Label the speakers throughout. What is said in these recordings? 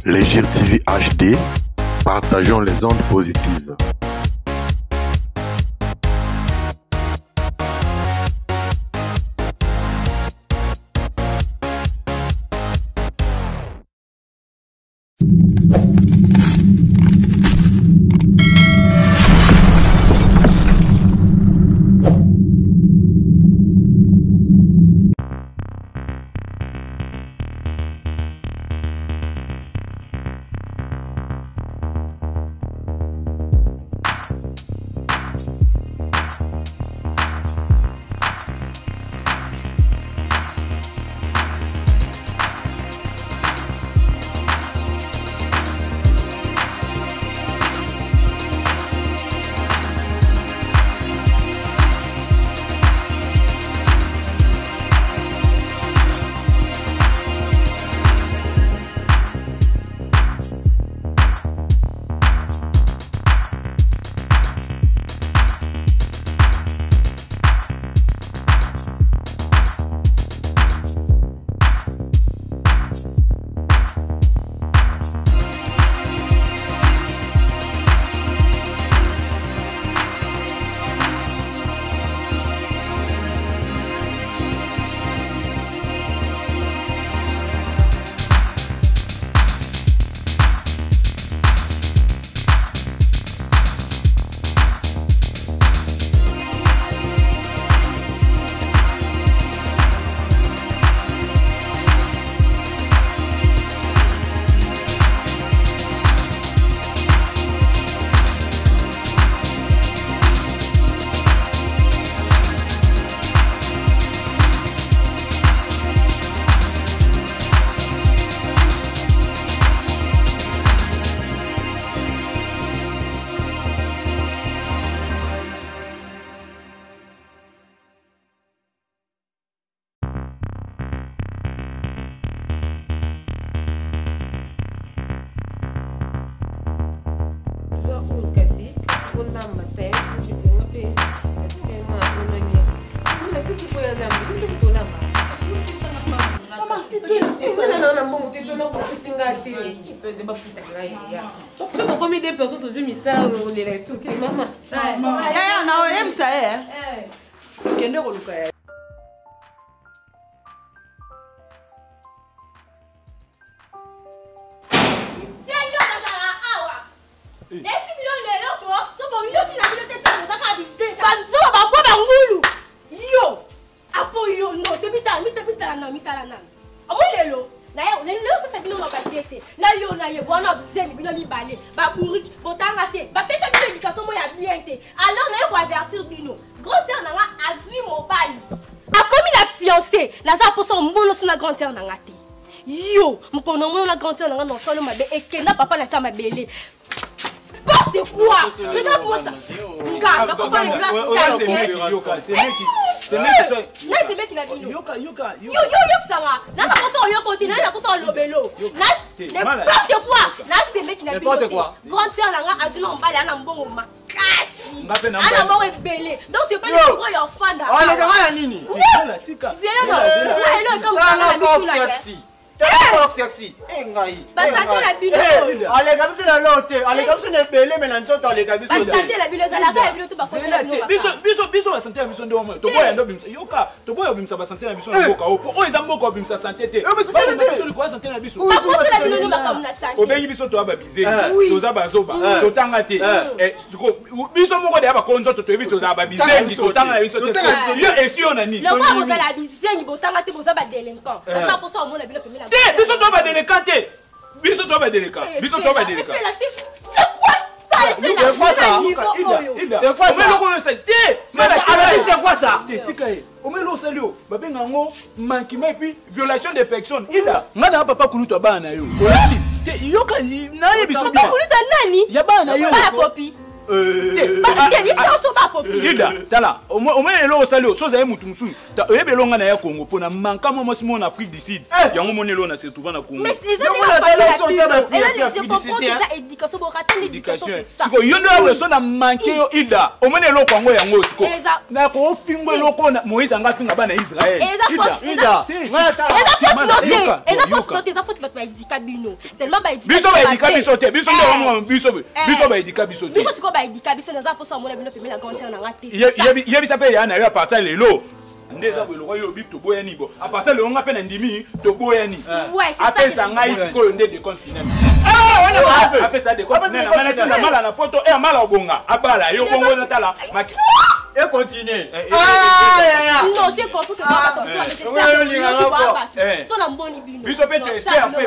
Speaker 1: Légir TV HD, partageons les ondes positives.
Speaker 2: Combien de personnes tu mis ça au les sous que maman.
Speaker 3: Ya na o ça Kende ko luka ya.
Speaker 4: Yo, mon la grande sœur non solo ma bé et que là papa la ça ma belé. Porte quoi? Regarde-moi ça. Regarde, comment les places
Speaker 5: c'est mec
Speaker 4: c'est mec qui l'a dit. Yo
Speaker 5: Yoka.
Speaker 4: ça va. Là la personne yo côté, là la personne lobelo. Là n'importe quoi. Là c'est mec qui l'a dit. Grande sœur nga azuna mbala na mbongo makasi. Ana mo rebelle. Donc c'est pas le grand yo fanda.
Speaker 3: Oh les gars nini?
Speaker 4: C'est là comme ça.
Speaker 3: Sexy. Ngai.
Speaker 4: Ba santé la bilo.
Speaker 3: Allez gabi c'est la lote. Allez gabi c'est belé mais nanso dans les gabi.
Speaker 4: Ba santé la bilo za la ga bilo to ba ko la bilo.
Speaker 5: Biso ba santé la biso ndo mo. To boya ndo bimsa. Yoka, to boya bimsa ba santé la biso mboka opo. O ezambo ko bimsa santé te. Ba biso ko santé la biso.
Speaker 4: Ba ko la bilo ba comme na santé.
Speaker 5: O bengi biso to aba bize. To za ba zoba. To tanga te. Biso moko de aba konzo to ebi to za ba bize to tanga la biso te. Yo esio na ni.
Speaker 4: Le quoi vous la bize ni bo tanga te bo za ba délinquant. Ça pour ça mo la bilo pe la.
Speaker 5: Biso to ba délinquant te. Biso to ba délinquant. Biso to ba délinquant.
Speaker 3: C'est quoi ça? C'est quoi ça? C'est quoi ça?
Speaker 5: Omelo salio, babenga ngo manquement et puis violation des personnes. Ida, ngana papa kuluto bana yo. Olali, te yoka na ye biso bien.
Speaker 4: Papa kuluto nani?
Speaker 5: Ya bana yo.
Speaker 4: Pas la copie.
Speaker 5: Ida, tala, au moins elo salio, soza e mutu musu. Ta e belonga na ya Congo pona manka mo mo na Afrique du Sud. Yango monelo na se trouva na Congo.
Speaker 4: Mais ils ont éducation pour rater l'éducation.
Speaker 5: Siko yondo awe so na manke yo Ida. Au moins elo Congo yango siko. Na ko fingo elo ko na Moïse anga finga bana Israël.
Speaker 4: Ida.
Speaker 5: Yebisa pe ya na yo aparta lelo. Ndeza bo lo yo bip to boyani bo. Aparta le on appelle ndimi to boyani.
Speaker 4: Ouais, c'est ça.
Speaker 5: Après ça ngai ko ndé de continent. Après ça de continent na mana tinda mala na photo e mala obonga. Abala yo bongo na tala.
Speaker 3: Et continue.
Speaker 4: Non, j'ai compris que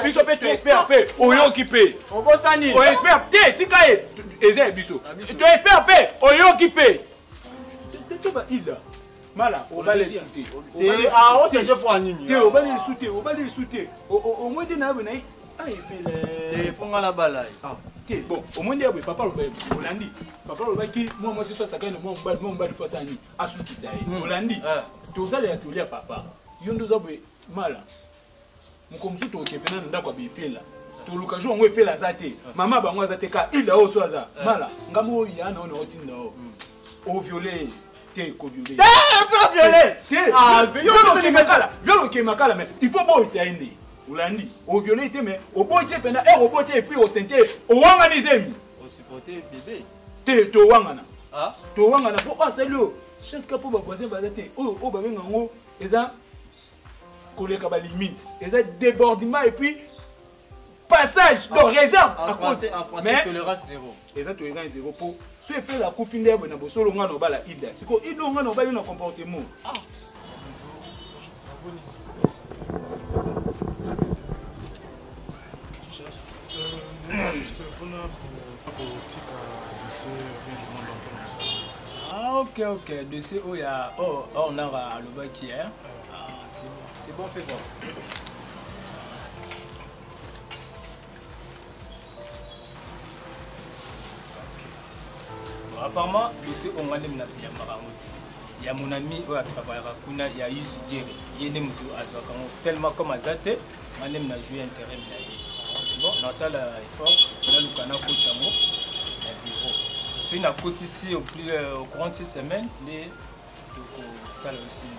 Speaker 5: biso pe tu espères pe oyo occupé.
Speaker 3: On va s'ani.
Speaker 5: O espère te tika e eze biso. Tu espères pe oyo occupé. Tu ba ida. Mala, on va les souter.
Speaker 3: Et ah, on te je pour nini.
Speaker 5: On va les souter, on va les souter. Au moins de na bena ah il fait
Speaker 3: les fonga la bala.
Speaker 5: Ah, bon, au moins de papa le Holandi. Papa le qui moi c'est ça ça moi on va faire ça ni asuti ça. Holandi. Tu ça les atelier papa. Yondo za mala. Mukomsu to kepena ndako bifela. To lukajo ngwe fela zate. Mama ba ngwa zate ka ila o swaza. Mala, ngamo yana ono otinda o. O violer. Ko violer.
Speaker 3: Pas violer.
Speaker 5: Ah, violo ke makala mais il faut boy tiende. Holandi, o violer te mais o boy te pena e o boy te puis o sente o wanga nizemi.
Speaker 3: O supporter bébé.
Speaker 5: Te to wanga na.
Speaker 3: Ah,
Speaker 5: to wanga na po asalio. Chaque cas pour ba voisin bazate. O ba benga ngo eza koleka ba limite. Eza débordement et puis passage de réserve.
Speaker 3: En français, tolérance zéro.
Speaker 5: Eza tolérance zéro pour ce fait la kufinde na bosolo nga no bala ida. Siko ido nga no bala na comportement. Ah.
Speaker 6: Ah ok, dossier où il y a on a le bac hier. Ah c'est bon fait bon. Apparemment, dossier on a même il y a mon ami qui a travaillé à Kuna, il y a eu ce Djeri. Il y a tellement comme Azate, on a même joué intérim. C'est bon, dans ça, il est fort. On a le canal coach amour, le bureau. C'est une côte ici au courant de 6 semaines, les ça aussi.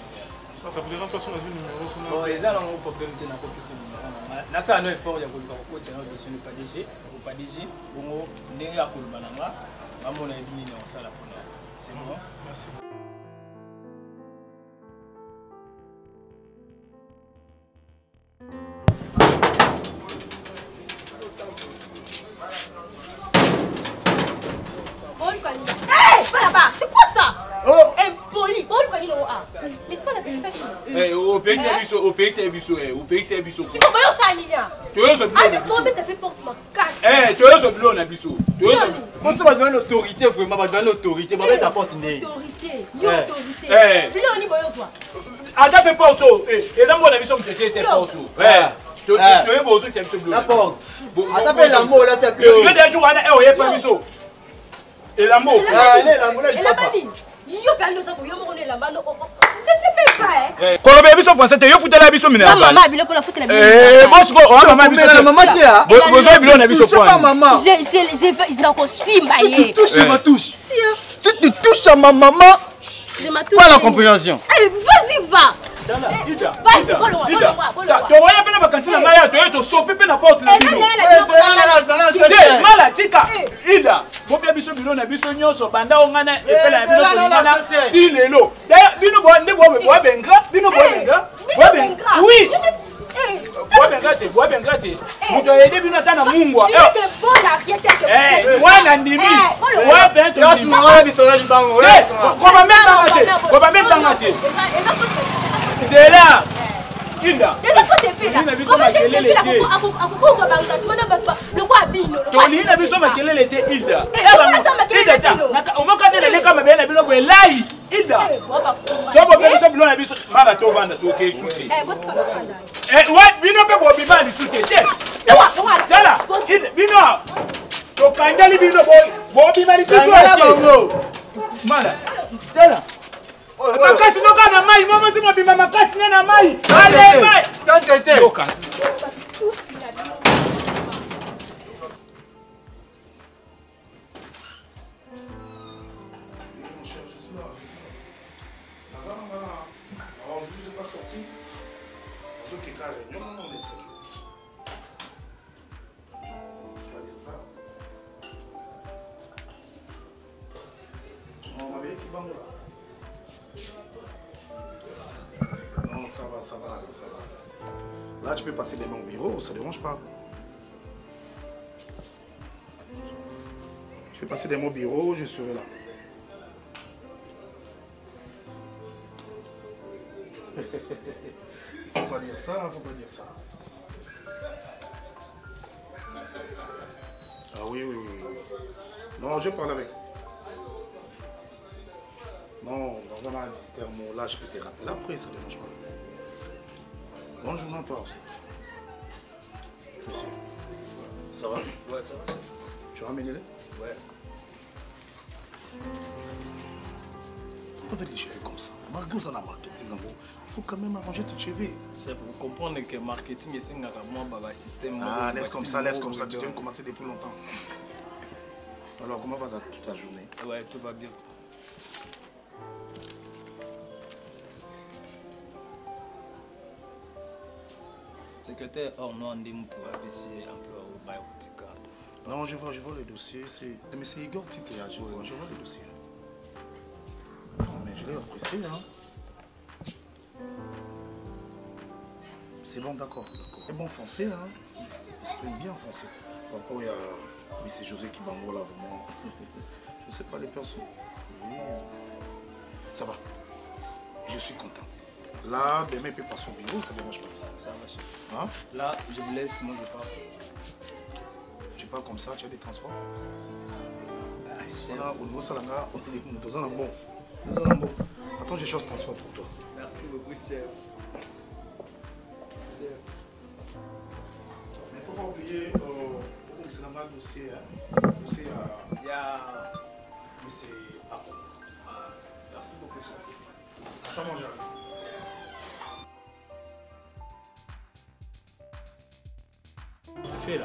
Speaker 7: Ça vous dérange pas sur la numéro?
Speaker 6: Bon, ils ont un problème de la compétition numéro. Là, ça, nous, effort, il y a un coach sur le PDG. Au PDG, on a un Kolbanama. À mon avis, on a ça là pour nous. C'est bon?
Speaker 7: Merci.
Speaker 4: C'est quoi ça? Impoli. N'est-ce pas la personne qui...
Speaker 5: Au pays c'est biso.
Speaker 4: Si vous voyez ça, Lilia.
Speaker 5: Tu es au
Speaker 4: Ah, mais comment tu fais porte ma casse?
Speaker 5: Tu es au bleu, on a biso.
Speaker 3: Comment ça va donner l'autorité vraiment? Va donner l'autorité. Va mettre ta porte nez.
Speaker 4: Autorité. Autorité. Puis là, on y voit ça.
Speaker 5: Attends, fais porte. Les amis, on a biso, c'est porte. Tu es beau, tu es bleu.
Speaker 3: La porte. Attends, fais l'amour là, t'es bleu.
Speaker 5: Je vais dire, on est pas biso. Et l'amour.
Speaker 3: Et la
Speaker 4: badine. Yo pano ça pour yo mo la bano. Je sais même pas hein.
Speaker 5: Kolobe biso français te yo futa la biso mina.
Speaker 4: Maman bilo pour la futa la biso.
Speaker 5: Bosko o maman biso.
Speaker 3: Maman tia.
Speaker 5: Bozo bilo na biso point.
Speaker 4: Je n'en simba yé.
Speaker 3: Tu ma touche. Si tu touches à ma maman,
Speaker 4: je ma touche.
Speaker 3: Pas la compréhension.
Speaker 4: Eh vas-y va.
Speaker 5: Ida.
Speaker 4: Vas-y follow moi.
Speaker 5: To voya pena bakantina na ya to so pepe na porte na bino. Mala tika. Ida. Bopia biso bilo na biso nyonso banda ongana epela bino tolingana ti lelo. Bino bo nde bo benga, bino bo benga. Oui. Bois benga te. Muto yede bino tana mungwa. Wana ndimi. Wa bento.
Speaker 3: Ya sura biso na libango.
Speaker 5: Ko ba metanga te. C'est là. Ida.
Speaker 4: Comment tu fais là? Le quoi bino?
Speaker 5: Toni na biso makelele te Ida. Ida. On va connaître les comme bien bino boy lai. Ida. So bo biso bilo na biso mala to banda to ke suti. Ouais, bino pe bo biba li suti te. Dala. Bino. To kanjali bino boy. Bo obima lisusu mala tala makasi noka na mai mama si mobima makasi na mai ale mai
Speaker 3: tantete
Speaker 5: yoka
Speaker 8: Non, ça va, ça va. Là, tu peux passer les mains au bureau, ça ne dérange pas. Tu peux passer les mains au bureau, je serai là. Faut pas dire ça, faut pas dire ça. Ah oui. Non, je parle avec. Non, on a visité un mot, là je peux te rappeler après, ça ne dérange pas. Bonjour, non, toi aussi. Monsieur. Ça va?
Speaker 6: Ouais, ça va.
Speaker 8: Tu vas amener les?
Speaker 6: Ouais.
Speaker 8: Pourquoi les cheveux comme ça? Malgré que vous en avez marketing, il faut quand même arranger tes cheveux.
Speaker 6: C'est pour comprendre que marketing est un système.
Speaker 8: Ah, laisse comme ça, tu viens de commencer depuis longtemps. Alors, comment va toute ta journée?
Speaker 6: Ouais, tout va bien. Secrétaire Orno Andem pour apprécier un peu au bail.
Speaker 8: Non, je vois le dossier. Mais c'est Igor Titéa, je vois le dossier. Non, mais je l'ai apprécié, hein. C'est bon, d'accord. C'est bon foncé, hein. Il s'exprime bien foncé. Par rapport à mais c'est José qui bango là, vraiment. Je ne sais pas les personnes. Oui. Ça va. Je suis content. Là, demain, il peut passer au bureau, ça ne dérange pas.
Speaker 6: Ça marche.
Speaker 8: Hein?
Speaker 6: Là, je vous laisse, moi je pars.
Speaker 8: Tu parles comme ça, tu as des transports? Attends, j'ai chose de transport pour toi.
Speaker 6: Merci beaucoup, chef.
Speaker 8: Mais il ne faut pas oublier, c'est dans le dossier. Dossier à. Mais c'est à bon. Merci beaucoup, chef. Attends, moi j'arrive.
Speaker 5: Fait là.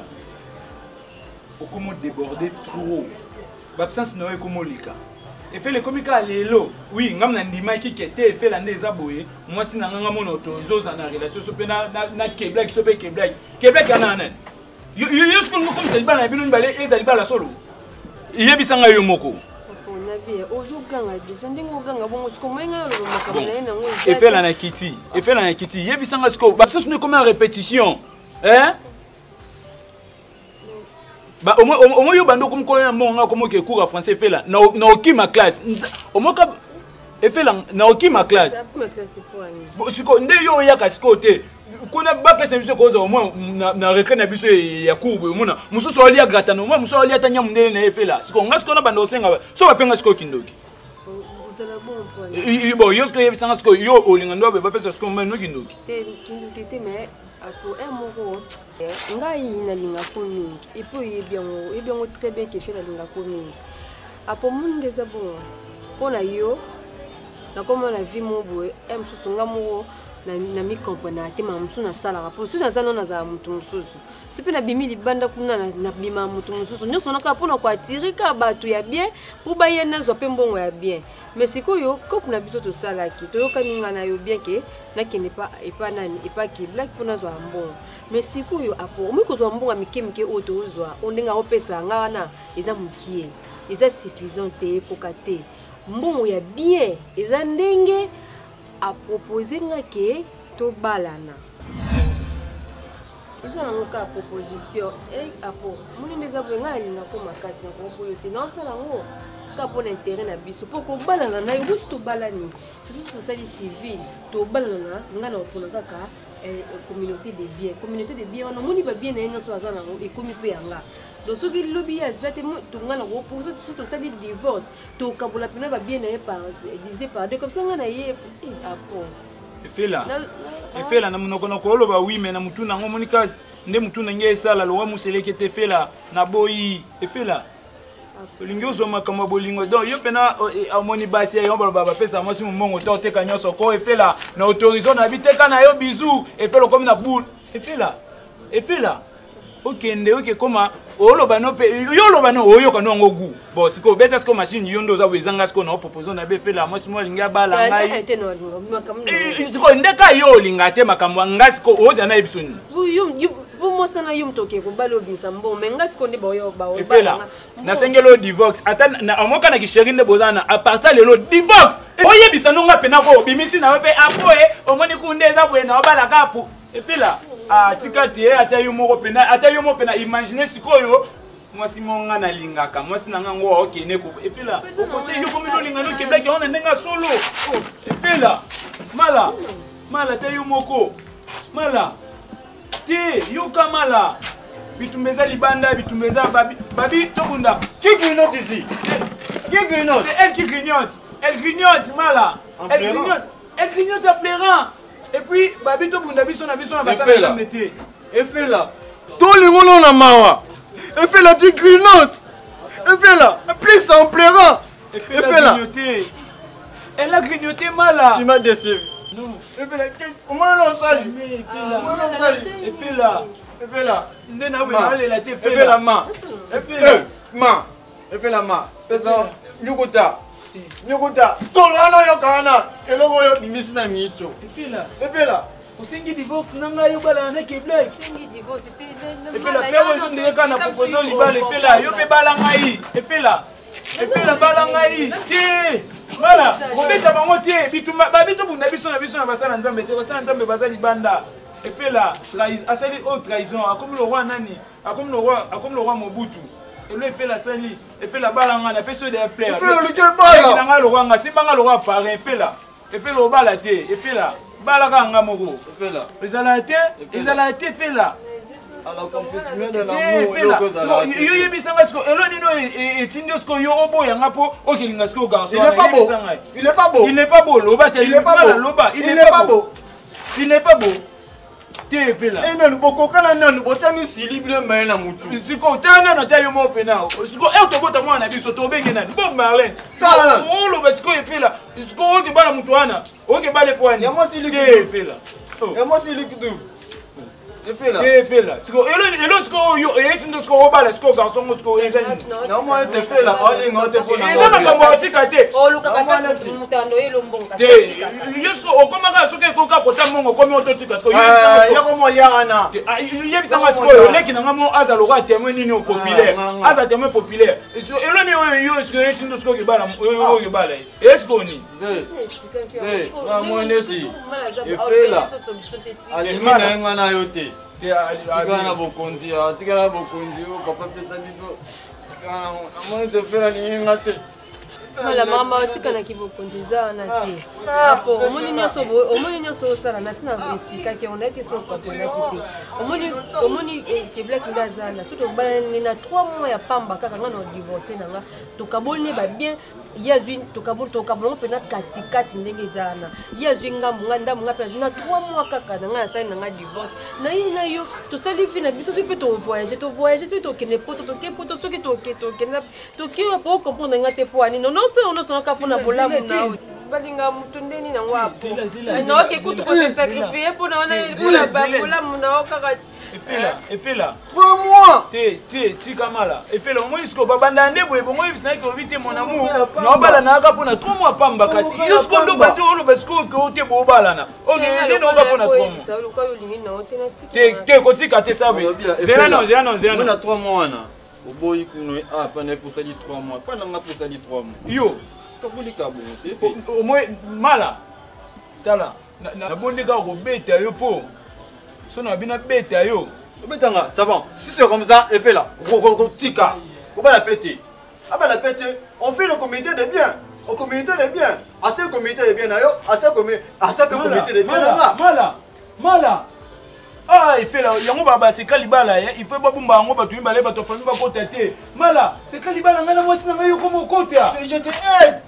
Speaker 5: Comment déborder trop. L'absence n'est pas comme lika. Et fait le comique à l'élo. Oui, ngam na ndima qui était fait la neza boye. Moi si na ngam monoto zo na relation so pe na Québec so pe Québec. Québec ana na. Yo ce qu'on comme c'est ba na binu balé et ça ba la solo. Yebisanga yo moko. Et fait la na kiti. Et fait la na kiti. Yebisanga sko. L'absence n'est comme en répétition. Hein? Bah au moins yo bando comme quoi mon comme que cours français fait là na oki ma classe au moins et fait là na oki ma classe bon siko nde yo ya kasiko te kona ba classe biso ko au moins na recré na biso ya cours mona mususu oli ya grata no moi mususu oli atanya mundele na fait là siko ngasiko na bando senga so ba penga siko kindoki bon yo siko yebisanga siko yo olinga ndo ba pesa siko mano kindoki
Speaker 2: te mais pour un mot ngai nalinga ko mingi et puis bien très bien que fait nalinga ko mingi apo mun ndeza bon pona yo na comme la vie mo boy em susunga mo na mi comprendre te ma msu na sala po su na zana na za mutu mususu sipe na bimi libanda kuna na bima mutu mususu nyo sona ka pona kwa tirika batu ya bien pour ba yena zo pe mbongo ya bien mais sikoyo kopu na biso to sala ki to yokaninga na yo bien que na qui n'est pas et pas nani et pas qui black pona zo mbongo mais sikoyo apo moi ko zo mbongo mikemike oto zo ondenga opesa ngana eza mukie eza suffisant te pokate mbongo ya bien eza ndenge a proposer ngake to balana eza nanga proposition et apo muni ndeza bwenga linga ko makasi ko boyote na sala ngo ka pour l'intérêt na biso pour ko balana na yo to balani surtout pour ça civil to balana ngana opona kaka communauté de biens on moni ba bien na nga so azana ngo e komi pe yanga donc ce qui lobby a zate to ngana ko pour ça surtout ça dit divorce to kabola pena ba bien na par divisé par deux comme ça ngana ye apo
Speaker 5: fait là na munoko na ko loba oui mais na mutuna ngo monika nde mutuna nge sala lo wa musele qui était fait là na boyi et fait là olingi ozwa makambo bolingo donc yo pena amoni basi yo baloba bapesa mwasi momongo to oteka nyonso ko efela na autorisation na biteka na yo bizu efela comme na boule efela okende oke koma oloba no pe yo loba no oyoka no ngogu bon siko beta siko machine yo ndo za wezanga siko na proposition na be efela mwasi mo linga bala ngai siko ndeka yo linga te makambo ngasiko oza na ebisoni
Speaker 2: mosana yo mtoke kubalo bisambo menga sikonde bayo
Speaker 5: efela na sengelo divorce ata na amoka na kishirinde bozana a partir lelo divorce oye bisanonga pena ko bimisi na pe apoe omoni kundeza bwena obala kapu efela tikati ata yo moko pena ata yo mo pena imaginer sikoyo mwasi monga na lingaka mwasi na ngango okene ko efela conseil yo komi no linga no keblaki ona ndenga solo efela mala ta yo moko mala Ti, yuka mala. Bitumbeza libanda, bitumbeza babi tobunda.
Speaker 9: Qui grignote ici? Qui grignote?
Speaker 5: C'est elle qui grignote. Elle grignote mala. Elle grignote en pleurant. Et puis babi tobunda biso na basala mete.
Speaker 9: Et fait là. Tout le monde na mawa. Et fait là tu grignotes. Et fait là, plus en pleurant.
Speaker 5: Et fait là. Elle a grignoté mala.
Speaker 9: Tu m'as déçu.
Speaker 5: Non.
Speaker 9: Et fait là, comment on s'allie?
Speaker 5: Et fait là.
Speaker 9: Et fait là.
Speaker 5: Et fait la main.
Speaker 9: Et fait la main. Et fait la main. Pesa nyukuta. Nyukuta. Solano yokana. Eloko yo bimisina micho.
Speaker 5: Et fait là.
Speaker 9: Et fait là.
Speaker 5: Osengi divorce nanga yo bala na ke black.
Speaker 2: Osengi divorce
Speaker 5: et fait la père zo ndeka na proposition libala et fait là yo pe bala ngai. Et fait là. Et fait la bala ngai. Ti. Voilà, robeta bango tie bituma babito bunda biso na basala nzambe te basala nzambe basali banda. Et fait la asali autre trahison comme le roi nani, comme le roi Mobutu. Et lui fait la sali, et fait la balanga na peso de fleurs.
Speaker 9: Et fait le quel bala.
Speaker 5: Nanga le roi nga simbanga le roi parrain fait là. Et fait le bala te, et fait là. Balanga nga moko.
Speaker 9: Et fait là.
Speaker 5: Les été fait là.
Speaker 9: Alors qu'on puisse mieux de l'amour.
Speaker 5: Yo yebisanga sko elonino etindio sko yo obo yanga po okelinga sko garçon.
Speaker 9: Il est pas beau.
Speaker 5: Il n'est pas beau. Loba te.
Speaker 9: Il n'est pas beau.
Speaker 5: Il n'est pas beau. Il n'est pas beau. T'es fait là.
Speaker 9: Et non, beaucoup quand on botami silible mais na mutu.
Speaker 5: Siko tana na tayo mo pena. Siko e to bota mwana biso to benge na. Bob Marlène. Oh lo basiko e fait là. Siko o ke bala mutu ana. O ke bale poani.
Speaker 9: Ya mo silible.
Speaker 5: T'es fait là.
Speaker 9: Ya mo silible. Et fait là.
Speaker 5: Siko elo siko yo e tindo siko obala siko garçon siko ezani.
Speaker 9: Non moi te fait là. On ngote pour na.
Speaker 5: Eza makambo atikate.
Speaker 2: O luka papa mutando elo mbonga.
Speaker 5: Te yosko okomaka soke koka kota mongo komi ototika siko
Speaker 9: yo komo yana.
Speaker 5: Yebisanga siko leki na ngamo aza lokwa témoin nini populaire. Aza témoin populaire. Elo ni yo siko e tindo siko kibala yo kibala. Esko ni.
Speaker 9: Na moi neti. Et fait là. Alimina ngana yote. Tikana bokonzi, tikana bokonzi, papa pesa biso. Tikana, amoni te faire linga te.
Speaker 2: Mala mama tikana kibokonziza na te. Apo omoni nyoso sala na sina expliquer que on a été sur papa na kiti. Omoni ke black ngazana, surtout bana na 3 mois ya pamba kaka ngana divorcer nanga. Tokabone ba bien yazwi tokabongo pena kati ndenge zana. Yazwi ngamba nga place na 3 mois kaka nanga sala nanga divorce. Na yo to sali fina biso pe to voyager so to kene poto to ke poto so ke to ke po comprendre ngate po ani non on se kapona bolamu na balinga mutundeni na ngwapo. Na ke kutu ko sacrifier pour na bolamu na okakati.
Speaker 5: Et fait là.
Speaker 9: 3 mois.
Speaker 5: Ti kamala. Et fait là au moins isko babanda ndebo ebongo ibisa ke ovite mon amour. Na bala na ka pona 3 mois pamba kasi. Isko ndo bati olo basko ke ote bo bala na. OK, ndeno ka pona 3 mois. Te kotika te sabe. Zera non.
Speaker 9: On a 3 mois na. Oboyi kuno pana pour ça dit 3 mois. Pana nga pour ça dit 3 mois.
Speaker 5: Yo.
Speaker 9: Tobulika bon.
Speaker 5: Au moins mala. Tala. Na bondeka ko beta yo po. On a bien bête yo.
Speaker 9: Betanga, ça va. Si c'est comme ça, et fait là. Tika. On va la péter. Ah bah la péter. On fait le comité de bien. Au comité de bien. À ce comité de bien d'ailleurs. À ce comité de bien.
Speaker 5: Mala. Ah, il fait là. Yango baba c'est kalibala. Il faut babumba yango batu mbale batu famille ba kotate. Mala, c'est kalibala ngana moi sina ngayo comme côté.
Speaker 9: Je te aide.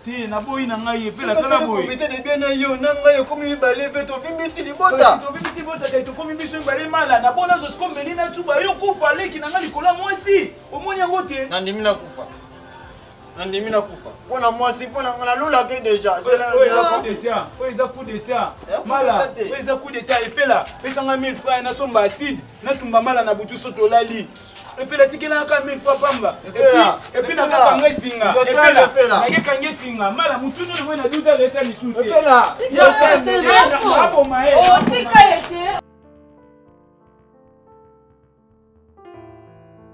Speaker 5: Ti na boyi na ngai fait la sala boyi.
Speaker 9: Comité de bien yo na ngai comme il balé fait to vimbi libota.
Speaker 5: To vimbi libota kai to komi biso balé mala na bona zo sko melina tuba yo kufa leki na ngai kola mwasi. Omoni yango te.
Speaker 9: Na ndimi na kufa. Andimi na kufa. Pona mwasi pona ngala lula ke déjà.
Speaker 5: Oza coup d'état. Mala, oza coup d'état et fait là. Pesa nga 1000 francs na somba acide, na tumba mala na butu soto lali. Et fait la tikela ka 1000 francs pamba. Et puis na ka ngai singa. Et fait là. Na ka ngai singa. Mala mutu no na 12 heures resa ni soute.
Speaker 9: Et fait là.
Speaker 2: Oh, tika ete.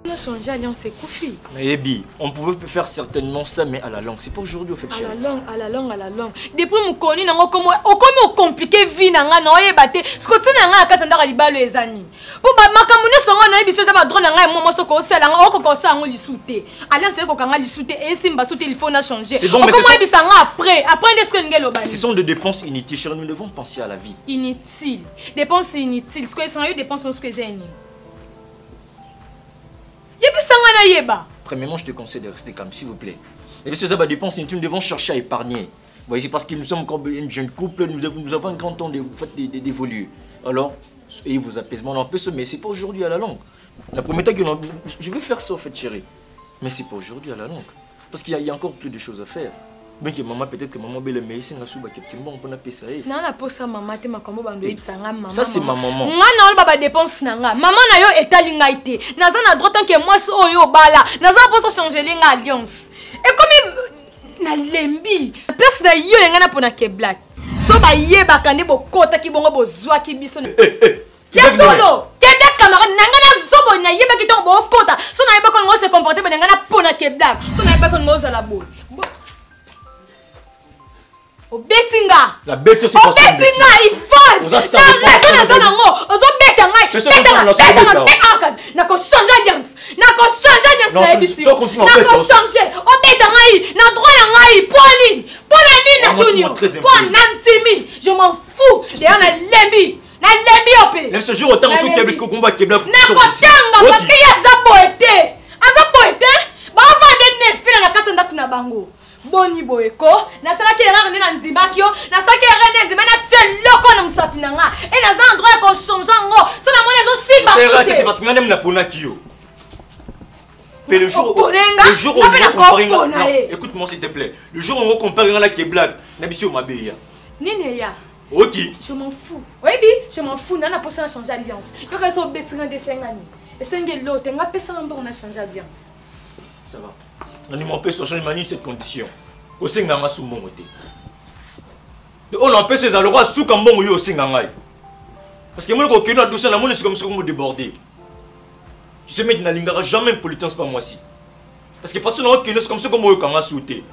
Speaker 2: On a changé alliance, c'est Kofi.
Speaker 10: Mais Ebi, on pouvait faire certainement ça, mais à la langue. C'est pas aujourd'hui au fait.
Speaker 2: À la langue. Depuis mon connu, on compliqué vie nanga na oye bate. Ce que tu n'as pas kasanda kalibalo ezani. Pour makamune songa na biso za ba drone nanga mo mosoko osela nga oko sa ngo lisute. Alliance ko kanga lisute et simba soute il faut na changer.
Speaker 10: C'est bon, mais
Speaker 2: comment bisanga après est-ce que ngelo bani.
Speaker 10: Ce sont des dépenses inutiles, chérie, nous devons penser à la vie.
Speaker 2: Inutile. Dépenses inutiles. Ce que sont eu dépenses ce que zeni.
Speaker 10: Premièrement, je te conseille de rester calme, s'il vous plaît. Et bien, ça va dépenser, nous devons chercher à épargner. Vous voyez, c'est parce que nous sommes encore un jeune couple, nous avons un grand temps d'évoluer. Alors, ayez vos apaisements, on peut se, mais c'est pas aujourd'hui à la longue. La première fois que je vais faire ça, en fait, chérie. Mais c'est pas aujourd'hui à la longue. Parce qu'il y a encore plus de choses à faire. Bien que maman, peut-être que maman belle mais c'est un souba qui bon on peut appeler ça.
Speaker 2: Non, la posa maman te makambo bando ibsanga maman.
Speaker 10: Ça c'est ma maman.
Speaker 2: Nga na baba dépense nanga. Maman na yo etalinga ite. Naza na droit tant que moi so yo bala. Naza posa changer linga alliance. Et comme na lembi, place na yo nga na pona ke black. So ba yeba kande bokota ki bongo bozwa ki biso. Ya solo. Kende camarade nanga na zobo na yeba ki ton bokota. So na yeba ko ngo se comporter ba nga na pona ke black. So na yeba ko ngo za la boy. Obetinga.
Speaker 10: La bête c'est pas ça.
Speaker 2: Obetinga, il faut.
Speaker 10: Oza ça.
Speaker 2: Ozo betinga. Betinga. Nako changer alliance. Nako changer alliance na ebisi. Nako changer. Obetinga, na droit na ngai poni. Pona ni na tunyo. Pona ntimi. Je m'en fous. J'ai na lembi. Na lembi opé.
Speaker 10: Même ce jour autant on fait que combat qui est bloqué.
Speaker 2: Nako tanga parce que ya zaboete. Azaboete. Ba va de nefila na kata ndatu na bango. Boni boyeko na sala ki erreur na nzibakio na sala ki erreur na nzima na tseloko na musafina nga et na za endroit ko changer ngo so na mona zo simba
Speaker 10: c'est parce que ngane mna pona kio mais le jour où on écoute-moi s'il te plaît, le jour où on compare la qui est blague na bisio mabeya
Speaker 2: nini ya
Speaker 10: OK
Speaker 2: je m'en fous oui je m'en fous na posa changer alliance yo ka so betinga de sengani et sengelo tenga pesa mbo na changer alliance
Speaker 10: ça va. On ne peut pas changer cette condition. Au Singanga sous mon côté. On empêche ces allois sous Kambon ou au Singangai. Parce que moi, quand on a douceur, la monnaie, c'est comme ça qu'on me débordé. Tu sais, mais tu n'as jamais une politesse par moi si. Parce que façon c'est comme ça qu'on m'a sauté.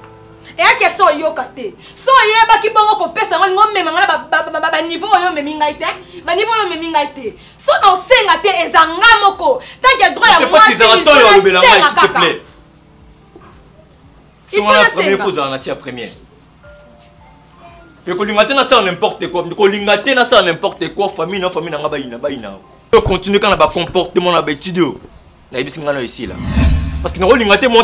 Speaker 2: Et à quel sort yo kate? So yeba ki bongo ko pesa ngo mema ngala ba niveau yo meminga ite. Ba niveau yo meminga ite. So no senga te ezanga moko. Tant que droit ya moi.
Speaker 10: C'est pas qu'ils arrêtent yo le belanga s'il te plaît. Il faut la première fois dans la première. Et que l'ingate ça n'importe quoi, que l'ingate ça n'importe quoi, famille na baina. On continue quand on va comportement na étudier. Na ibisi ngana ici là. Parce que l'ingate moi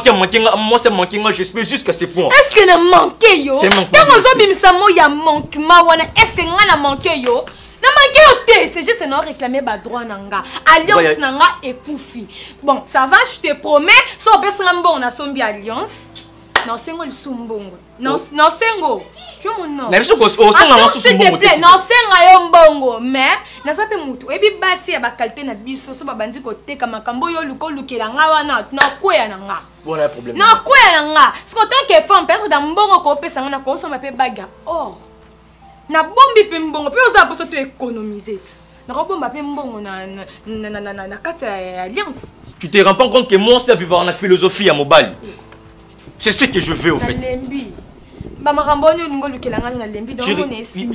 Speaker 10: c'est manqué j'espère jusqu'à ce point.
Speaker 2: Est-ce que na manqué yo? Tant ozo bimisa mo ya manquement wana, est-ce que ngana manqué yo? Na manqué yo te, c'est juste non réclamer ba droit nanga. Alliance nanga ekufi. Bon, ça va, je te promets, so pesa ngamba on a sombi alliance. Non, c'est le sumbongo. Non, c'est ngo. Tu vois mon nom.
Speaker 10: Mais je pense au son na
Speaker 2: s'il te plaît, non c'est nga mbongo, mais na sape mutu. Ebi basi ya ba qualité na biso so ba bandi ko teka makambo yo luko lukela nga wana na kwea na nga.
Speaker 10: Voilà le problème.
Speaker 2: Na kwea na nga. Ce que tant que femme peut-être dans mbongo ko pesa nga na ko so ma pe baga. Or. Na bombi pe mbongo pe oza ko so to économiser. Na ko bomba pe mbongo na kati ya alliance.
Speaker 10: Tu te rends pas compte que moi c'est vivre na philosophie à mobile. C'est ce que je veux au fait.
Speaker 2: Lembi. Ba makambo ni ngo lukela nga na lembi donc on est ici.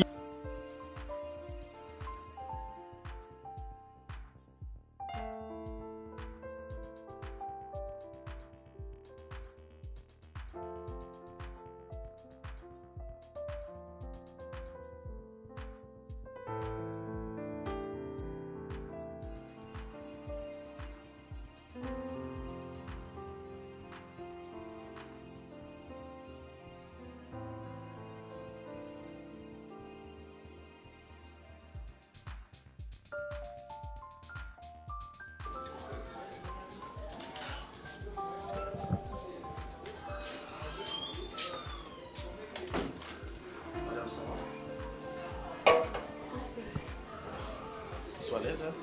Speaker 8: sois à l'aise. Hein.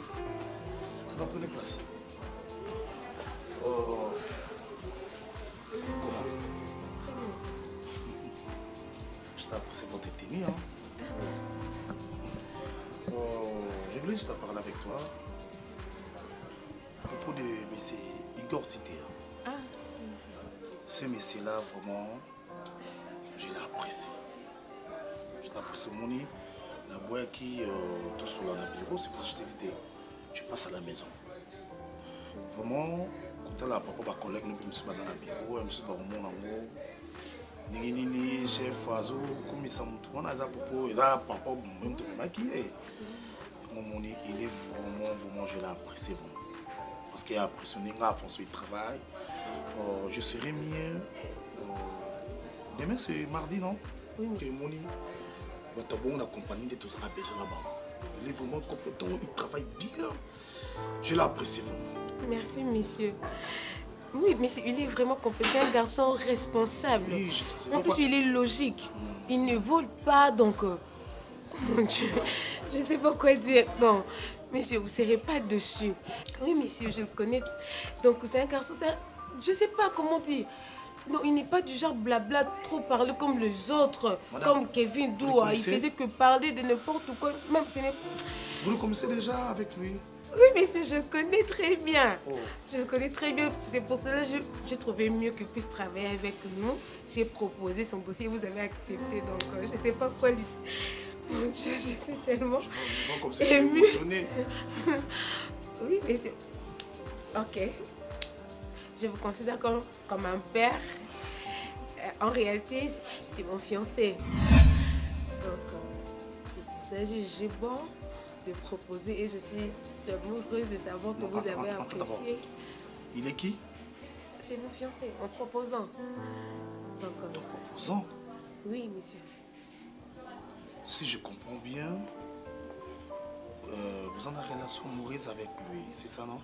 Speaker 8: Ça va prendre place. Oh. Comment? Je t'ai apprécié votre tenue. Hein. Je voulais juste parler avec toi à propos de M. Igor Tité. Ah, ce monsieur-là, vraiment, je l'ai apprécié. Je l'ai apprécié, Moni. La boîte qui tout sur le bureau, c'est pour ça que je t'ai dit, tu passes à la maison. Vraiment, quand la papa, ma collègue, nous sommes dans le bureau, nous sommes dans le monde. Nini, chef, Azo, comme ça, on a un propos, il a papa, même tout le monde qui est. Il est vraiment, je l'ai apprécié vraiment. Parce qu'il a apprécié, il a fait son travail. Je serai mieux. Demain, c'est mardi, non? Oui. Que Moni, on a compagnie de tous les besoins là-bas. Il est vraiment compétent, il travaille bien. Je l'ai apprécié vraiment.
Speaker 11: Merci, monsieur. Oui, mais il est vraiment compétent, un garçon responsable. Oui, en plus, il est logique. Il ne vole pas, donc... mon Dieu, je ne sais pas quoi dire. Non, monsieur, vous ne serez pas dessus. Oui, monsieur, je le connais. Donc, c'est un garçon, je ne sais pas comment dire. Non, il n'est pas du genre blabla, trop parler comme les autres. Madame, comme Kevin Doua. Il faisait que parler de n'importe quoi. Même ce n'est...
Speaker 8: Vous le connaissez déjà avec lui?
Speaker 11: Oui, monsieur, je le connais très bien. Oh. Je le connais très bien. C'est pour cela que j'ai trouvé mieux qu'il puisse travailler avec nous. J'ai proposé son dossier, vous avez accepté. Donc, je ne sais pas quoi lui... Mon Dieu, je suis tellement émue. Oui, monsieur. Ok. Je vous considère comme un père. En réalité, c'est mon fiancé. Donc, c'est pour ça que j'ai bon de proposer et je suis tellement heureuse de savoir que vous avez apprécié.
Speaker 8: Il est qui?
Speaker 11: C'est mon fiancé, en proposant. Donc,
Speaker 8: en proposant?
Speaker 11: Oui, monsieur.
Speaker 8: Si je comprends bien, vous en avez une relation amoureuse avec lui, c'est ça, non?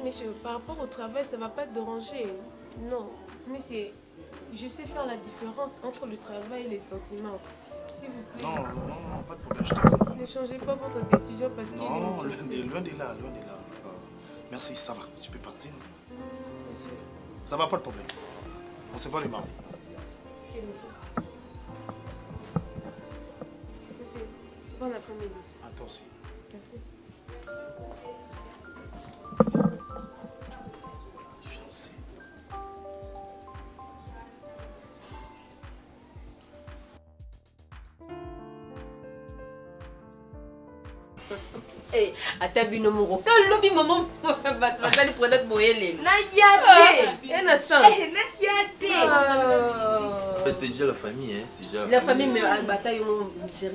Speaker 11: Monsieur, par rapport au travail, ça ne va pas te déranger. Non, monsieur, je sais faire la différence entre le travail et les sentiments. S'il vous plaît.
Speaker 8: Non, pas de problème, je te comprends.
Speaker 11: Ne changez pas votre décision parce qu'il est...
Speaker 8: Non, loin de là. Merci, ça va, tu peux partir.
Speaker 11: Monsieur.
Speaker 8: Ça va, pas de problème. On se voit les mardis.
Speaker 11: Ok, monsieur. Monsieur, bon après-midi.
Speaker 8: À toi aussi.
Speaker 11: Merci.
Speaker 8: Fiancé.
Speaker 2: Eh, ata bino moko ka lobi maman bato bazali peut-être boyele
Speaker 4: na yate
Speaker 2: et na sens
Speaker 4: na yate
Speaker 10: en fait c'est déjà la famille hein, c'est déjà
Speaker 2: la famille mais bata yo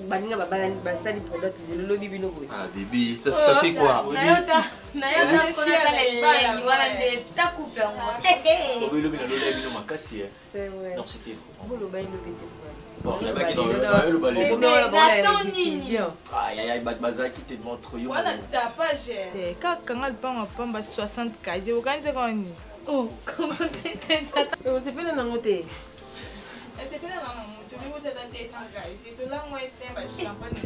Speaker 2: baninga basali peut-être de lobi bino boy.
Speaker 10: Ah bébé, ça fait quoi?
Speaker 4: na yota ce qu'on appelle les voilà des ta couple moi.
Speaker 10: Oui, lobi na lobi bino makasi hein.
Speaker 2: C'est vrai.
Speaker 10: Donc c'était
Speaker 2: vous le bail lobi.
Speaker 10: Bon, il y a qui dans le balai. Aïe aïe aïe, baza qui te montre yo.
Speaker 11: Voilà, t'as pas gère. Quand elle prend pamba 60 casiers, vous gagnez quoi ni?
Speaker 2: Oh, comment vous c'est pas dans la montée.
Speaker 11: C'est pas dans la montée, vous êtes dans tes 100 casiers. C'est là moi était ba champagne.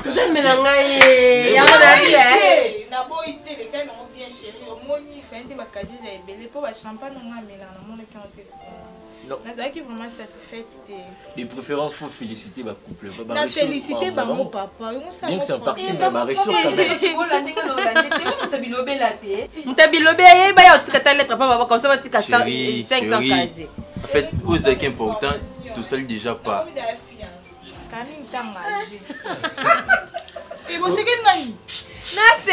Speaker 2: Vous êtes menangaye. Ya mona
Speaker 11: na boité les gars non bien chéri, au moni fait des casiers za belé pour ba champagne on a mélana mon quand non. Je vraiment satisfaite.
Speaker 10: De préférence, il faut féliciter ma couple.
Speaker 11: Féliciter mon papa.
Speaker 10: Bien que c'est un parti, mais ma réussite quand même. Chérie, en fait, vous êtes important, tout seul déjà pas.
Speaker 11: Et vous savez que
Speaker 4: fiancé.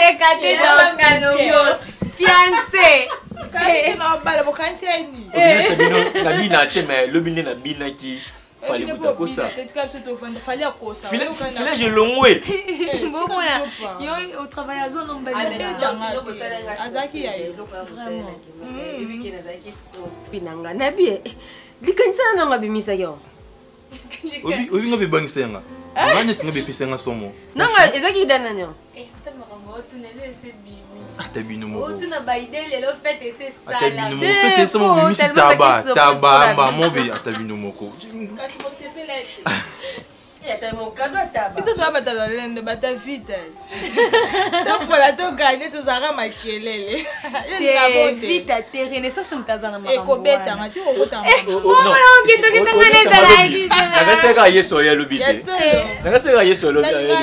Speaker 10: Je l'ai
Speaker 4: au travail à zone
Speaker 10: Atabino mo.
Speaker 4: Tu na baidele lo fete c'est ça.
Speaker 10: Atabino mo fete c'est mo misi taba mon bi atabino moko.
Speaker 4: Quand tu me
Speaker 2: t'as mon cadeau à ta bas.
Speaker 12: Biso doit battre dans l'ende, battre vite. Donc pour la to gagner tous ara makelele.
Speaker 13: Vite à terrain, ça c'est mtazana mama.
Speaker 12: Et kobeta ngati okota mama.
Speaker 13: Non, kitu ngana ndala hivi.
Speaker 10: Na seka yeso ya lobité. Na seka yeso lobité.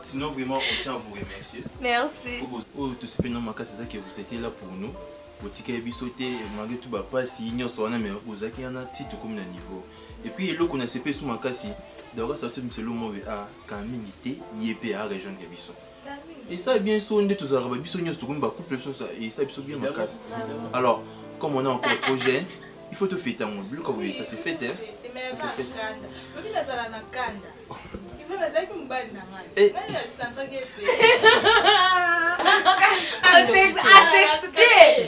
Speaker 9: Sinon vraiment on tient à vous remercier.
Speaker 13: Merci.
Speaker 9: Oh tout ce phénomène c'est ça que vous étiez là pour nous. Botika ebisoté malgré tout ba pas si nyonso wana mais ozaki yana titre comme na niveau. Et puis eloko na CP sous makasi d'abord ça te monsieur le mauvais a kamingité yepé à région de biso. Et ça bien sûr on est tous arabes biso nyonso comme ba couple ça et ça biso bien makasi. Alors comme on est encore trop jeune, il faut te fêter en bleu comme ça c'est fait hein. Ça c'est fait.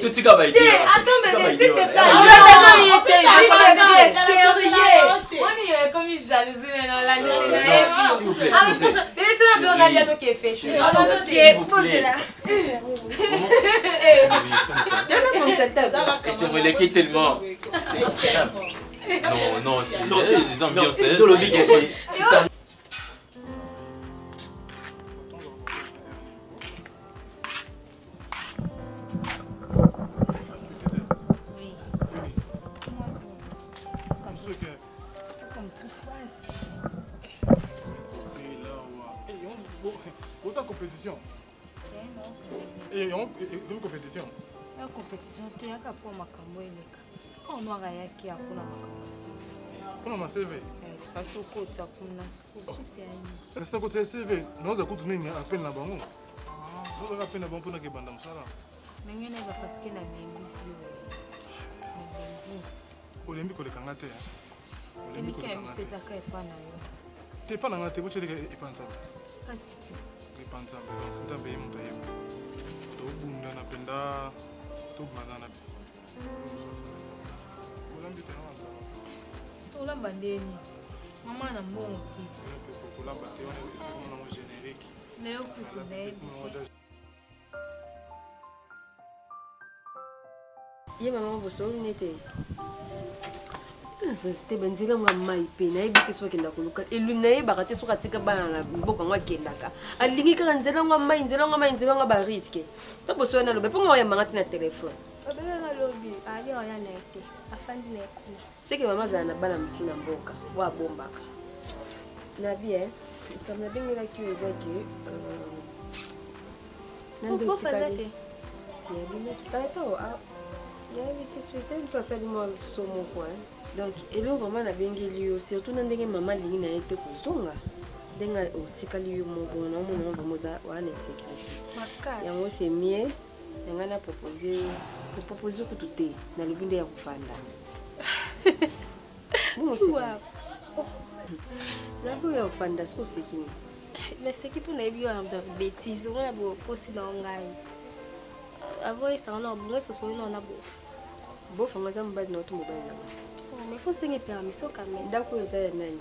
Speaker 10: Tout ce qu'on va dire.
Speaker 13: Attends, bébé, s'il te plaît. Comme il jalousie maintenant là.
Speaker 10: S'il vous plaît.
Speaker 13: Ah, mais bébé, tu n'as pas dit à toi qui est fait.
Speaker 10: Ok, posez-la. Et c'est vrai qui est tellement.
Speaker 9: Non, c'est des ambiances.
Speaker 10: C'est ça.
Speaker 7: Compétition. Et une compétition.
Speaker 13: La compétition, tu as qu'à pour ma camoëlle. Quand on aura yaki à pour la macamoëlle.
Speaker 7: Comment ma CV?
Speaker 13: Pas tout côté ça comme la soutien.
Speaker 7: C'est un côté CV. Nous avons coûté à peine la banque. Nous avons à peine la banque pour nous bandam ça là.
Speaker 13: Mais il y a parce que la même.
Speaker 7: Olympique le kangate.
Speaker 13: Olympique c'est ça qui est pas na yo.
Speaker 7: T'es pas na te boche de ipanza.
Speaker 13: Kasi.
Speaker 7: Ipanza donc tambe mtu yeye. To bunda napenda to banana. Olympique tena wanza.
Speaker 13: Olamba ndeni. Mama na mbongo ki.
Speaker 7: Olamba te wana c'est comme un générique.
Speaker 13: Leo kutunaye.
Speaker 2: Ye maman boso nete. C'était benzela nga mai pe na ebite so kenda koluka eluna ye bakate so katika bana na mboka ngwa kendaka alingi ka nzela nga mai nzela nga ba risque to boso na lobe ponga ya mangati na téléphone
Speaker 4: obela na lobi ali oya na ete afandi na ekuna
Speaker 2: seke mama za na bana msu na mboka wa bombaka na bien comme na bengela ki ezaki nando tikali ya bina ki pato a ya vite spectacle ça ça moi sur mon coin. Donc, et le roman a bien guéri, surtout dans des mamans qui n'ont été posonga. Denga otikali yo mo bona mo no moza wa na sécurité. Yango c'est mieux. Yanga na proposer que tout est na libinde ya kufanda. Bon c'est quoi? La bo ya kufanda so c'est qui?
Speaker 4: Mais c'est qui pour na bio am de bêtises, on a beau posi na ngai. Avoye ça on a bon so so na bo.
Speaker 2: Bo fanga za mbadi na to mobile na.
Speaker 4: Mais il faut se permission quand même.
Speaker 2: D'accord, c'est un an.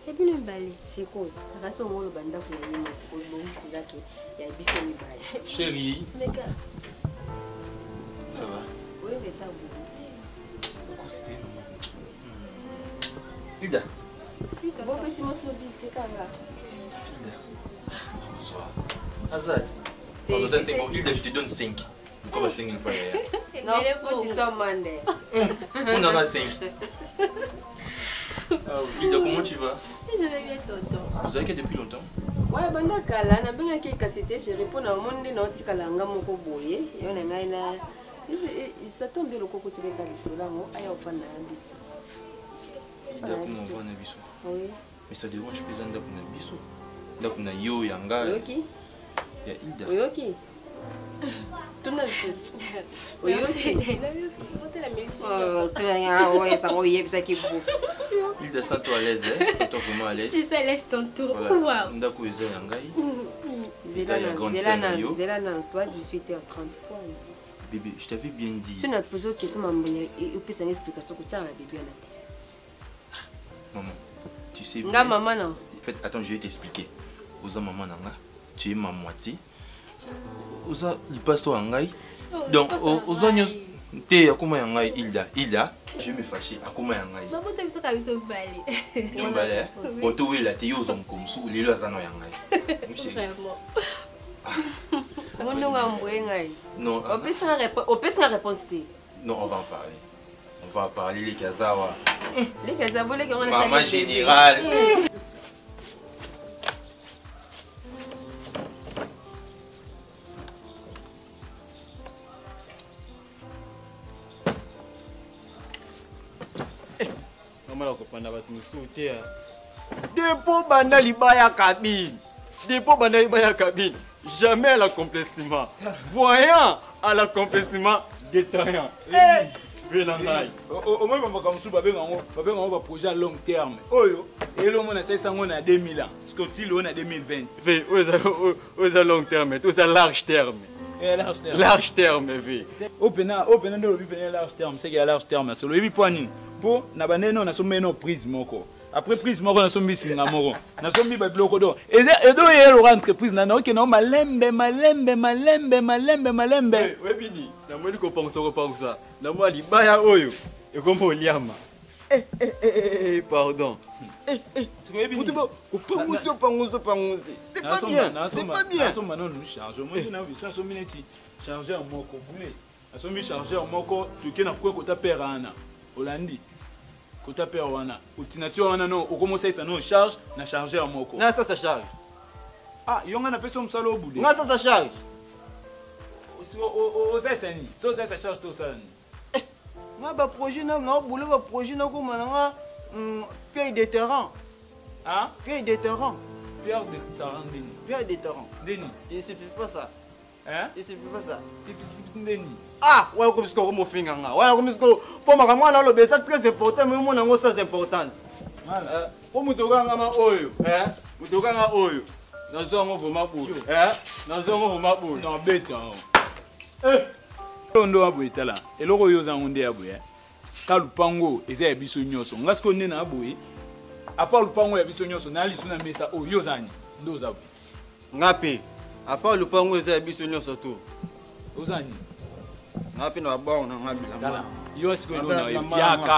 Speaker 4: Et puis, nous allons.
Speaker 2: C'est quoi? La raison où le banda pour les gens, il y a bisous mi bail.
Speaker 9: Chérie.
Speaker 4: Les gars.
Speaker 9: Ça va?
Speaker 2: Oui, mais t'as beaucoup.
Speaker 10: Hilda.
Speaker 2: Bon, mais si moi je me visite quand là.
Speaker 9: Bonsoir. Azaz. Hilda, je te donne 5. Comment 5 une fois?
Speaker 2: Non, faut que tu sois mandé.
Speaker 9: On en a 5. Hilda, comment tu vas?
Speaker 4: Je vais bien, tonton.
Speaker 9: Vous avez depuis longtemps?
Speaker 2: Ouais, banda kala, na benga ki kasete chérie pour na monde na otikala nga moko boye. Yo na ngai na ça tombe le koko tike ka lisola mo aya ofana na biso.
Speaker 9: Hilda, comment on va na biso?
Speaker 2: Oui.
Speaker 9: Mais ça dérange pas zanda pour na biso. Là kuna yo yanga.
Speaker 2: Yoki.
Speaker 9: Ya Hilda.
Speaker 2: Yoki. Tu n'as pas. Oui,
Speaker 9: Hilda, sens-toi à l'aise, hein? Sens-toi vraiment à l'aise.
Speaker 4: Je suis à l'aise tantôt.
Speaker 9: Voilà. Ndako eza yangai.
Speaker 2: Zélana, toi, 18h30.
Speaker 9: Bébé, je t'avais bien dit.
Speaker 2: Si on a posé une question, maman, il peut s'en explication que tu as bébé.
Speaker 9: Maman, tu sais.
Speaker 2: Nga maman, non.
Speaker 9: En fait, attends, je vais t'expliquer. Oza maman nanga, tu es ma moitié. Oza lipaso yangai. Donc, oza nyos te akoma yangai Hilda. Hilda, Je me fâcher. À comment yangai?
Speaker 4: Maman t'as vu ça comme ça balé.
Speaker 9: Non balé. Auto oui la tio zom comme ça. Les lois zano yangai.
Speaker 2: Vraiment. Mon nom a mboué.
Speaker 9: Non.
Speaker 2: On peut se réponse.
Speaker 9: Non, on va en parler. On va parler les Kazawa.
Speaker 2: Les Kazawa, les Kazawa.
Speaker 9: Maman générale.
Speaker 10: Dépôt banda libaya cabine. Dépôt banda libaya cabine. Jamais à l'accomplissement. Voyant à l'accomplissement détaillant. Vélangaï.
Speaker 5: Au moins, on va comme ça, on va projet à long terme. Oyo, et le monde a 500 ans à 2000 ans. Ce que tu as 2020.
Speaker 10: Oui, aux à long terme, aux à large terme. Large terme, oui.
Speaker 5: Open de large terme, c'est qu'il y a large terme. Sur le 8 points, pour n'abaner non, on a sommet non prise moko. Après prise moko, on a sommet singa moko. On a sommet by bloco d'or. Et donc, il y a l'entreprise, on a non malembe.
Speaker 10: Oui, Bini, na moi, il pense ça. Na moi, il baya oyo. Et comme on liama. Pardon. C'est pas bien. C'est pas bien.
Speaker 5: Chargé en moko boulé. Asombi chargé en moko, tu kena kwa kota perana. Holandi. Kota perana. Utinature wana no, ukomosa isa no charge na chargé en moko.
Speaker 10: Na ça charge.
Speaker 5: Ah, yonga na peso msalo boulé.
Speaker 10: Na ça charge.
Speaker 5: O ça ni. So ça charge to ça ni.
Speaker 10: Na ba projet na boulé ba projet na ko mananga paye de terrain.
Speaker 5: Hein?
Speaker 10: Paye de terrain.
Speaker 5: Pierre de terrain deni.
Speaker 10: Pierre de terrain.
Speaker 5: Deni.
Speaker 10: Il suffit pas ça.
Speaker 5: Hein?
Speaker 10: Il suffit pas ça.
Speaker 5: C'est deni.
Speaker 10: Ah, ouais, comme ce qu'on me fait nga. Ouais, comme ce qu'on pour ma maman là le c'est très important mais moi nango ça c'est importance.
Speaker 5: Voilà.
Speaker 10: Pour mutoka ngama oyo, mutoka nga oyo. Nazongo voma boule. Nazongo voma boule.
Speaker 5: Non bête. Ondo abwetala. Eloko yo za ngonde abwe. Kalupango eza ya biso nyoso. Ngasko nne na abwe. Apa lupango ya biso nyoso na lisu na mesa o yo zani. Ndo za abwe.
Speaker 10: Ngapi. Apa lupango eza ya biso nyoso to.
Speaker 5: Ozani.
Speaker 10: Ngapi na ba na ngabila.
Speaker 5: Dala. Yo siko ndo na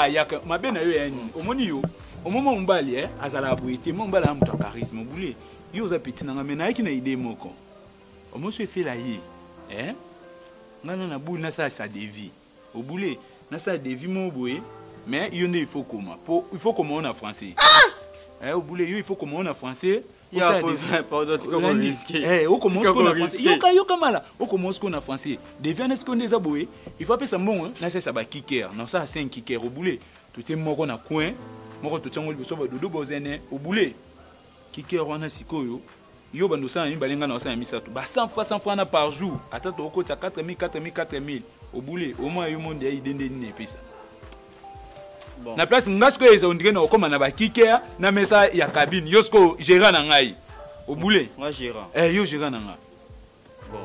Speaker 5: yaka mabena yo yani. Omoni yo. Omomo mbali azala abwete mo mbala mtu charisme bule. Yo za petit na ngamena yaki na idée moko. Omoso fait la yi. Ngana na boule na ça devi. Au boulet, na ça devi mon boye, mais il faut comment? Il faut comment on a français. Au boulet, il faut comment on a français.
Speaker 10: Il y a pardon, tu comment risquer.
Speaker 5: Au comment on a français. Yo kamala, au comment on a français. Devient est-ce qu'on des aboyé? Il faut appeler ça bon, là c'est ça ba kicker. Non ça c'est un kicker au boulet. Tout est moko na coin, moko tout tchango biso ba dodo bozene au boulet. Kicker wana sikoyo. Yo bando ça ni balinga na ça misa tout. Ba 100 fois na par jour. Attends to ko 4000 au boulet au moins yo monde ya idende ni pesa. Bon. Na place ngasko eza ondire na okoma na ba kicker na mesa ya cabine yosko gérant na ngai. Au boulet.
Speaker 10: Moi gérant.
Speaker 5: Yo gérant na ngai.
Speaker 10: Bon.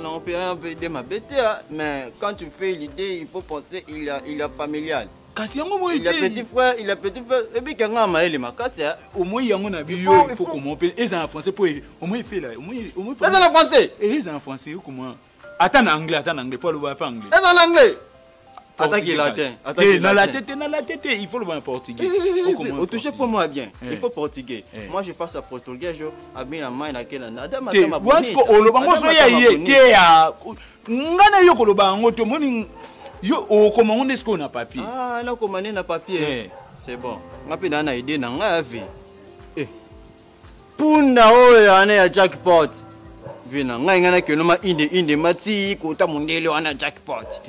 Speaker 10: On peut de ma bête mais quand tu fais l'idée il faut penser il a familial. Il a petit frère, et puis quand on a il m'a cassé.
Speaker 5: Au moins il y a un abiyo, il faut comment on peut. Et en français pour au moins il fait là, au moins.
Speaker 10: C'est en français.
Speaker 5: Et ils en français comment? Attends en anglais, pas le pas anglais.
Speaker 10: C'est en anglais. Attends qu'il latin.
Speaker 5: Dans la tête, il faut le voir en portugais.
Speaker 10: Au toucher pour moi bien. Il faut portugais. Moi je passe à portugais, je abîme la main laquelle on a.
Speaker 5: What's ko olobango so ya ye ya. Ngana yo kolobango to moni. Yo comment on est-ce qu'on a papier?
Speaker 10: Ah là comment on a papier. C'est bon. Ngapi na idée na ngavi. Punda oyo ana ya jackpot. Vina ngana ke no ma inde mati ko ta mundele wana jackpot.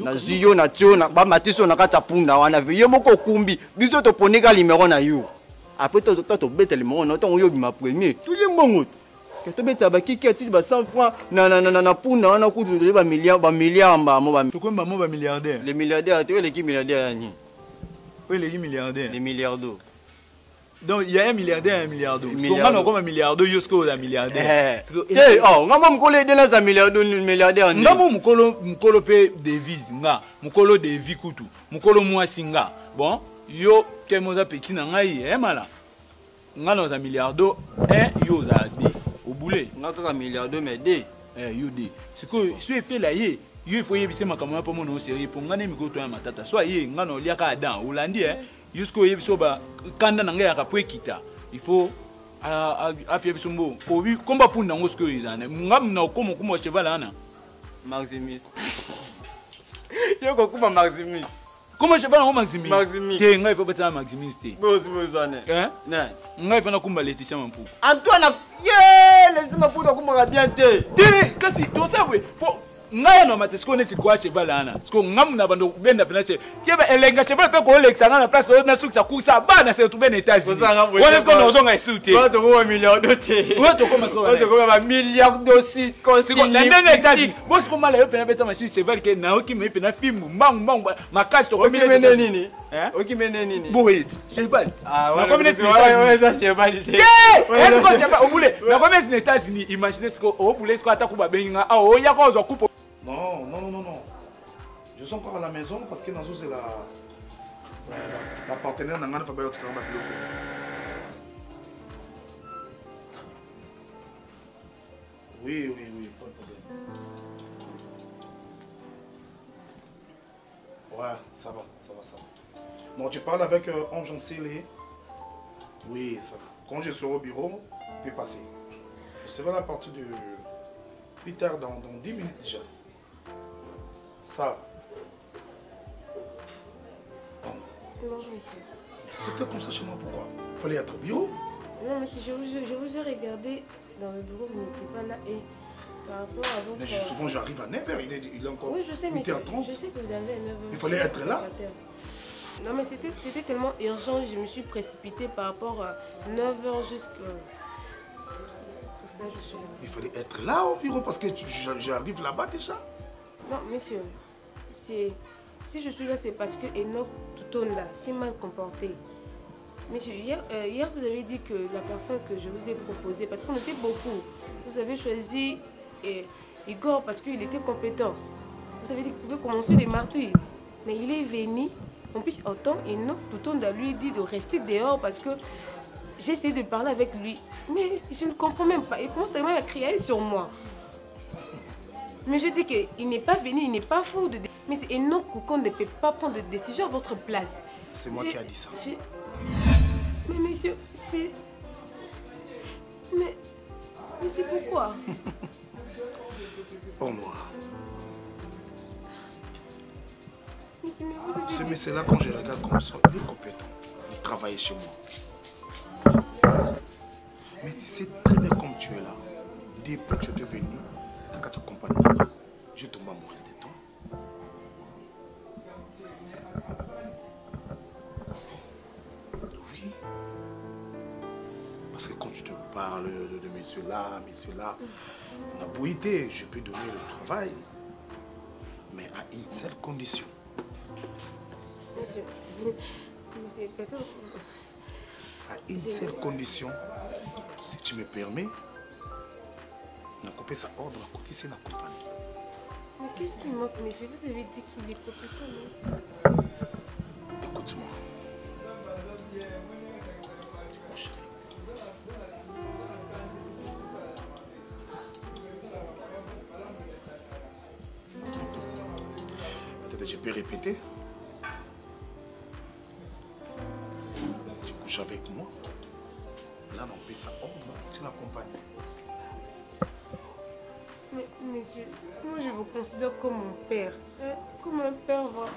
Speaker 10: Na ziyo na tio na ba matiso na kata punda wana vi yo moko kumbi biso to ponika numéro na yo. Après to bete numéro na to yo bima premier. Tout le monde. Que tu beta ba kiki ati ba 100 francs na punda wana ku de ba milliard mo ba.
Speaker 5: To ko ba mo ba milliardaire.
Speaker 10: Les milliardaires tu les qui milliardaires ni.
Speaker 5: Oui les milliardaires.
Speaker 10: Les milliardaires.
Speaker 5: Donc il y a un milliardaire et un milliardaire. Si on a comme un milliardaire, jusqu'au milliardaire.
Speaker 10: Oh, ngama mkolo de na milliardaire.
Speaker 5: Ngama mkolo pe devise nga, mkolo de vikutu, mkolo mwasi nga. Bon, yo temoza petit na ngai mala. Nga na za milliardaire yo za di. Au boulet.
Speaker 10: Nga ka milliardaire mais de.
Speaker 5: Yo de. Ce que je fait là il faut y ma caméra pour mon série pour gagner micro toi ma tata soit y ngano liaka adam Hollandi jusqu'au yebiso ba kanda nanga ya kapwe kita il faut apia bisumbo obi komba punda ngo sko izana ngam na komo kuma cheval ana
Speaker 9: Maximis yoko kuma Maximis
Speaker 5: comment cheval ngo Maximis
Speaker 9: Maximis
Speaker 5: te ngai faut bata Maximis te
Speaker 9: bosi bozane
Speaker 5: na ngai fa na kumba Laetitia Mampuku
Speaker 9: Antoine ye Laetitia Mampuku kuma bien te
Speaker 5: kasi to sabwe ngai no matesko ne tikwa cheval ana sko ngam na bando benda penache tieba elenga cheval pe ko lexa na place na sukisa kusa bana se tu ben États-Unis wala sko no zonga isute
Speaker 9: bato ko million dote
Speaker 5: bato ko masko
Speaker 9: bato ko ba milliard dosi
Speaker 5: consigne na ndenge États-Unis boss ko mala yo pena beta machine cheval ke na oki me pena film mbang makasi to ko
Speaker 9: mene nini okimene nini
Speaker 5: bohit cheval
Speaker 9: na combien de cheval
Speaker 5: est-ce que cheval obule na combien de États-Unis imaginez ce ko obule ce ko atakuba benga o ya ko zo kupo.
Speaker 8: Non. Je suis encore à la maison parce que Nazo c'est la partenaire de Nangana Fabayo Tskaramba Biloko. Oui, pas de problème. Ouais, ça va. Bon, tu parles avec Ange Ancélé. Oui, ça va. Quand je serai au bureau, je peux passer. Je serai là à partir de plus tard, dans 10 minutes déjà. Ça.
Speaker 11: Bonjour, monsieur.
Speaker 8: C'était comme ça chez moi, pourquoi? Il fallait être au bureau?
Speaker 11: Non, monsieur, je vous ai regardé dans le bureau, vous n'étiez pas là et par rapport à votre...
Speaker 8: Mais souvent, j'arrive à 9h, il est encore 8h30.
Speaker 11: Oui, je sais, mais je sais que vous avez à 9h.
Speaker 8: Il fallait être là?
Speaker 11: Non, mais c'était tellement urgent, je me suis précipitée par rapport à 9h jusqu'à... Pour ça, je suis là.
Speaker 8: Il fallait être là au bureau parce que j'arrive là-bas déjà.
Speaker 11: Non, monsieur, si je suis là, c'est parce que Enoch Tutonda s'est mal comporté. Monsieur, hier, vous avez dit que la personne que je vous ai proposée, parce qu'on était beaucoup, vous avez choisi Igor parce qu'il était compétent. Vous avez dit qu'il pouvait commencer les mardis. Mais il est venu, en plus, autant Enoch Tutonda lui dit de rester dehors parce que j'ai essayé de parler avec lui. Mais je ne comprends même pas. Il commence même à crier sur moi. Mais je dis qu'il n'est pas venu, il n'est pas fou. Mais c'est Enoch qu'on ne peut pas prendre de décision à votre place.
Speaker 8: C'est moi qui ai dit ça.
Speaker 11: Mais monsieur, c'est... Mais c'est pourquoi?
Speaker 8: Oh moi.
Speaker 11: Mais
Speaker 8: c'est là quand je regarde comme ça, il est compétent. Il travaille chez moi. Mais tu sais très bien comme tu es là. Depuis que tu es venu, quand tu accompagnes là-bas, je tombe amoureuse de toi. Oui. Parce que quand tu te parles de monsieur là, on a beau été, je peux donner le travail, mais à une seule condition.
Speaker 11: Monsieur, peut-être...
Speaker 8: À une seule condition, si tu me permets, on a coupé sa ordre, on a cotisé la compagnie.
Speaker 11: Mais qu'est-ce qui manque, monsieur? Vous avez dit qu'il est compétent, non?
Speaker 8: Écoute-moi. Peut-être que je peux répéter. Tu couches avec moi. Là, on paie sa ordre, on continue la compagnie.
Speaker 11: Mais, monsieur, moi je vous considère comme mon père. Hein? Comme un père, voilà.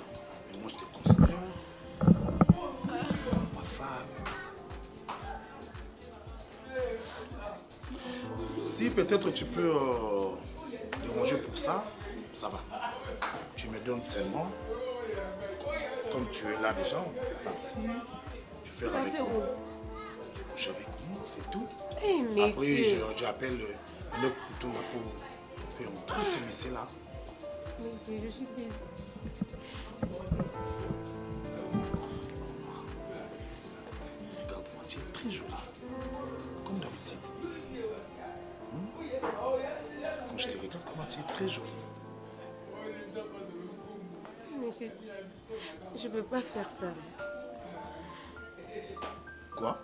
Speaker 8: Et moi je te considère comme ma femme. Si peut-être tu peux déranger pour ça, ça va. Tu me donnes seulement. Comme tu es là déjà, on peut partir. Tu fais avec moi. Tu couches avec moi, c'est tout.
Speaker 11: Hey,
Speaker 8: après, j'appelle le couteau pour faire entrer ce monsieur-là.
Speaker 11: Mais je suis désolée.
Speaker 8: Regarde-moi, tu es très jolie. Comme d'habitude. Quand je te regarde, comment tu es très jolie.
Speaker 11: Mais je ne peux pas faire ça.
Speaker 8: Quoi?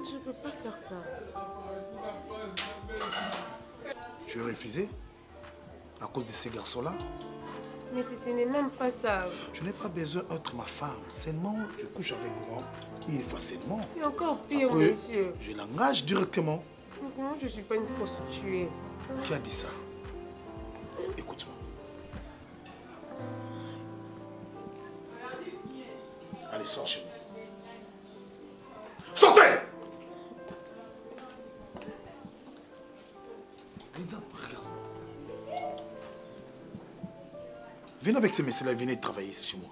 Speaker 11: Je ne peux pas faire ça.
Speaker 8: Tu veux refuser? à cause de ces garçons-là.
Speaker 11: Mais ce n'est même pas ça.
Speaker 8: Je n'ai pas besoin d'être ma femme. Seulement, je couche avec moi. Il est facilement.
Speaker 11: C'est encore pire,
Speaker 8: après,
Speaker 11: monsieur.
Speaker 8: Je l'engage directement.
Speaker 11: Mais moi, je ne suis pas une prostituée.
Speaker 8: Qui a dit ça? Écoute-moi. Allez, sors chez moi. Sortez! Linda, regarde. Viens avec ces messieurs-là, venez travailler ici chez moi.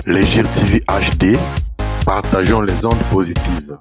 Speaker 1: Les GIR TV HD, partageons les ondes positives.